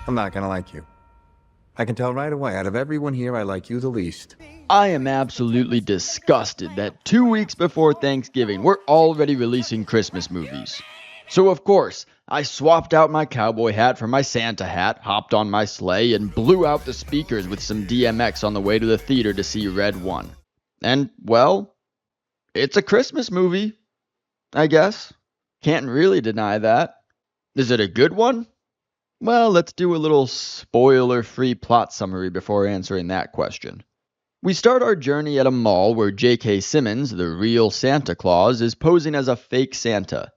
I'm not gonna like you. I can tell right away, out of everyone here, I like you the least. I am absolutely disgusted that 2 weeks before Thanksgiving, we're already releasing Christmas movies. So, of course, I swapped out my cowboy hat for my Santa hat, hopped on my sleigh, and blew out the speakers with some DMX on the way to the theater to see Red One. And, well, it's a Christmas movie, I guess. Can't really deny that. Is it a good one? Well, let's do a little spoiler free plot summary before answering that question. We start our journey at a mall where J.K. Simmons, the real Santa Claus, is posing as a fake Santa.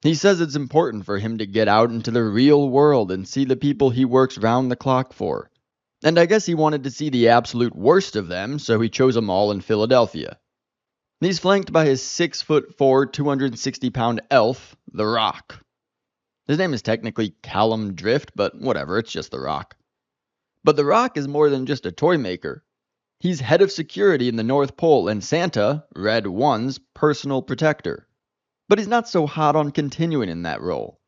He says it's important for him to get out into the real world and see the people he works round the clock for. And I guess he wanted to see the absolute worst of them, so he chose a mall in Philadelphia. He's flanked by his 6'4", 260-pound elf, The Rock. His name is technically Callum Drift, but whatever, it's just The Rock. But The Rock is more than just a toy maker. He's head of security in the North Pole and Santa, Red One's personal protector. But he's not so hot on continuing in that role.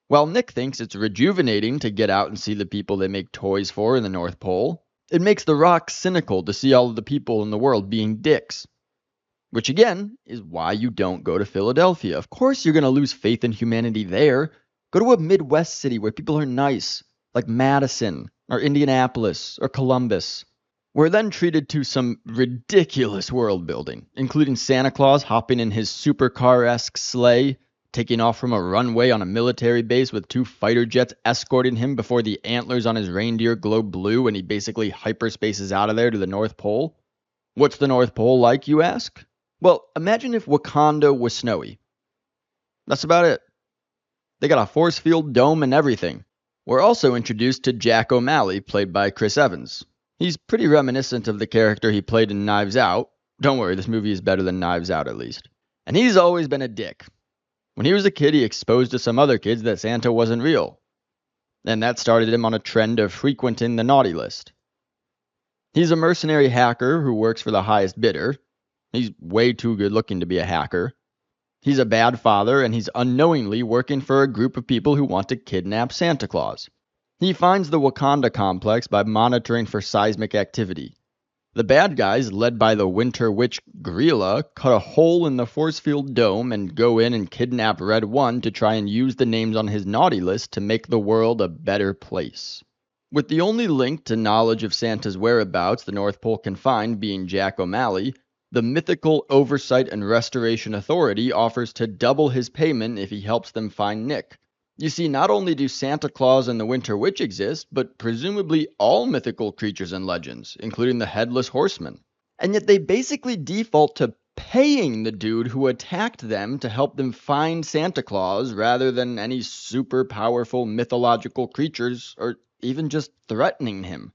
While Nick thinks it's rejuvenating to get out and see the people they make toys for in the North Pole, it makes The Rock cynical to see all of the people in the world being dicks. Which again, is why you don't go to Philadelphia. Of course you're going to lose faith in humanity there. Go to a Midwest city where people are nice, like Madison, or Indianapolis, or Columbus. We're then treated to some ridiculous world building, including Santa Claus hopping in his supercar-esque sleigh, taking off from a runway on a military base with 2 fighter jets escorting him before the antlers on his reindeer glow blue and he basically hyperspaces out of there to the North Pole. What's the North Pole like, you ask? Well, imagine if Wakanda was snowy. That's about it. They got a force field dome and everything. We're also introduced to Jack O'Malley, played by Chris Evans. He's pretty reminiscent of the character he played in Knives Out. Don't worry, this movie is better than Knives Out at least. And he's always been a dick. When he was a kid, he exposed to some other kids that Santa wasn't real. And that started him on a trend of frequenting the naughty list. He's a mercenary hacker who works for the highest bidder. He's way too good looking to be a hacker. He's a bad father, and he's unknowingly working for a group of people who want to kidnap Santa Claus. He finds the Wakanda complex by monitoring for seismic activity. The bad guys, led by the Winter Witch Grilla, cut a hole in the force field dome and go in and kidnap Red One to try and use the names on his naughty list to make the world a better place. With the only link to knowledge of Santa's whereabouts the North Pole can find being Jack O'Malley, the Mythical Oversight and Restoration Authority offers to double his payment if he helps them find Nick. You see, not only do Santa Claus and the Winter Witch exist, but presumably all mythical creatures and legends, including the Headless Horseman. And yet they basically default to paying the dude who attacked them to help them find Santa Claus rather than any super powerful mythological creatures or even just threatening him.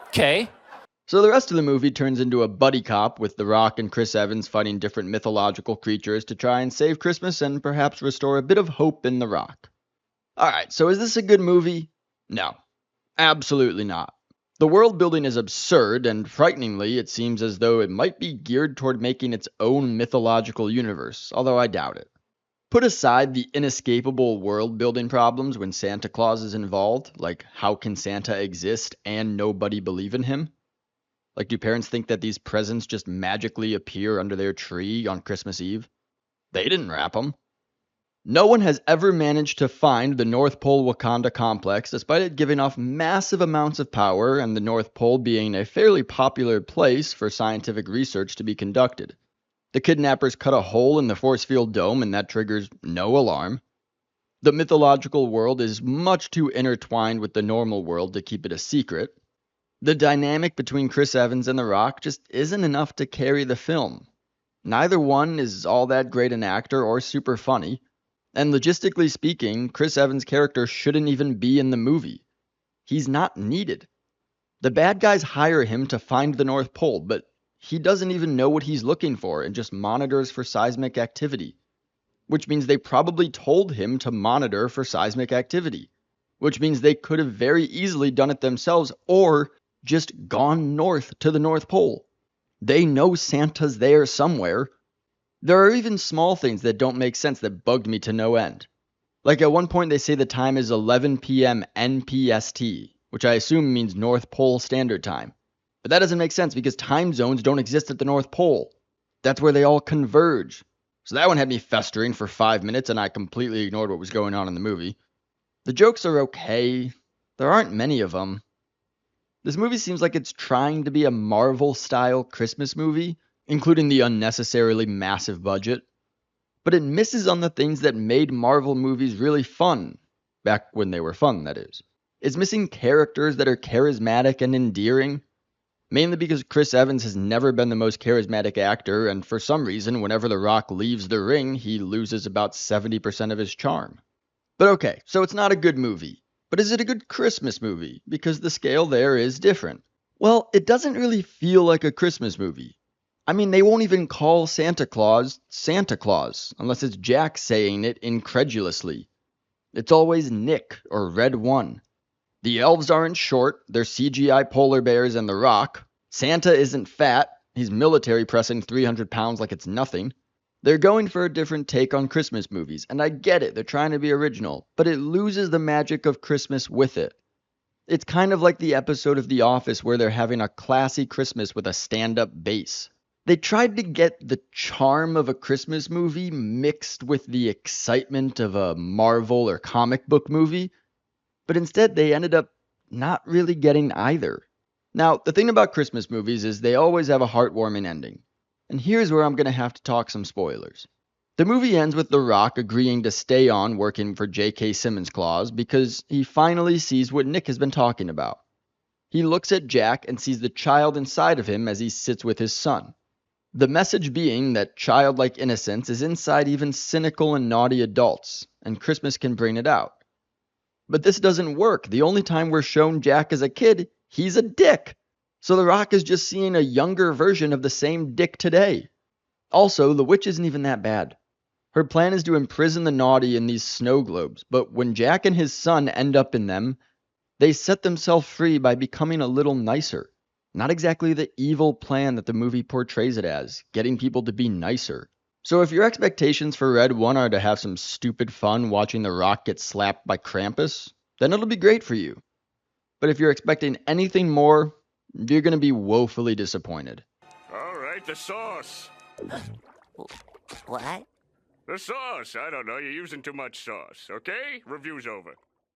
Okay. So the rest of the movie turns into a buddy cop with The Rock and Chris Evans fighting different mythological creatures to try and save Christmas and perhaps restore a bit of hope in The Rock. Alright, so is this a good movie? No. Absolutely not. The world building is absurd, and frighteningly, it seems as though it might be geared toward making its own mythological universe, although I doubt it. Put aside the inescapable world building problems when Santa Claus is involved, like how can Santa exist and nobody believe in him? Like, do parents think that these presents just magically appear under their tree on Christmas Eve? They didn't wrap them. No one has ever managed to find the North Pole Wakanda complex, despite it giving off massive amounts of power and the North Pole being a fairly popular place for scientific research to be conducted. The kidnappers cut a hole in the force field dome, and that triggers no alarm. The mythological world is much too intertwined with the normal world to keep it a secret. The dynamic between Chris Evans and The Rock just isn't enough to carry the film. Neither one is all that great an actor or super funny, and logistically speaking, Chris Evans' character shouldn't even be in the movie. He's not needed. The bad guys hire him to find the North Pole, but he doesn't even know what he's looking for and just monitors for seismic activity. Which means they probably told him to monitor for seismic activity. Which means they could have very easily done it themselves or just gone north to the North Pole. They know Santa's there somewhere. There are even small things that don't make sense that bugged me to no end. Like at one point they say the time is 11 p.m. NPST, which I assume means North Pole Standard Time. But that doesn't make sense because time zones don't exist at the North Pole. That's where they all converge. So that one had me festering for 5 minutes and I completely ignored what was going on in the movie. The jokes are okay. There aren't many of them. This movie seems like it's trying to be a Marvel-style Christmas movie, including the unnecessarily massive budget. But it misses on the things that made Marvel movies really fun. Back when they were fun, that is. It's missing characters that are charismatic and endearing. Mainly because Chris Evans has never been the most charismatic actor, and for some reason, whenever The Rock leaves the ring, he loses about 70% of his charm. But okay, so it's not a good movie. But is it a good Christmas movie? Because the scale there is different. Well, it doesn't really feel like a Christmas movie. I mean, they won't even call Santa Claus Santa Claus, unless it's Jack saying it incredulously. It's always Nick or Red One. The elves aren't short, they're CGI polar bears and The Rock. Santa isn't fat, he's military pressing 300 pounds like it's nothing. They're going for a different take on Christmas movies, and I get it, they're trying to be original, but it loses the magic of Christmas with it. It's kind of like the episode of The Office where they're having a classy Christmas with a stand-up bass. They tried to get the charm of a Christmas movie mixed with the excitement of a Marvel or comic book movie, but instead they ended up not really getting either. Now, the thing about Christmas movies is they always have a heartwarming ending. And here's where I'm going to have to talk some spoilers. The movie ends with The Rock agreeing to stay on working for J.K. Simmons Claus because he finally sees what Nick has been talking about. He looks at Jack and sees the child inside of him as he sits with his son. The message being that childlike innocence is inside even cynical and naughty adults, and Christmas can bring it out. But this doesn't work. The only time we're shown Jack as a kid, he's a dick. So The Rock is just seeing a younger version of the same dick today. Also, the witch isn't even that bad. Her plan is to imprison the naughty in these snow globes, but when Jack and his son end up in them, they set themselves free by becoming a little nicer. Not exactly the evil plan that the movie portrays it as, getting people to be nicer. So if your expectations for Red One are to have some stupid fun watching The Rock get slapped by Krampus, then it'll be great for you. But if you're expecting anything more, you're going to be woefully disappointed. All right, the sauce. What? The sauce. I don't know. You're using too much sauce. Okay? Review's over.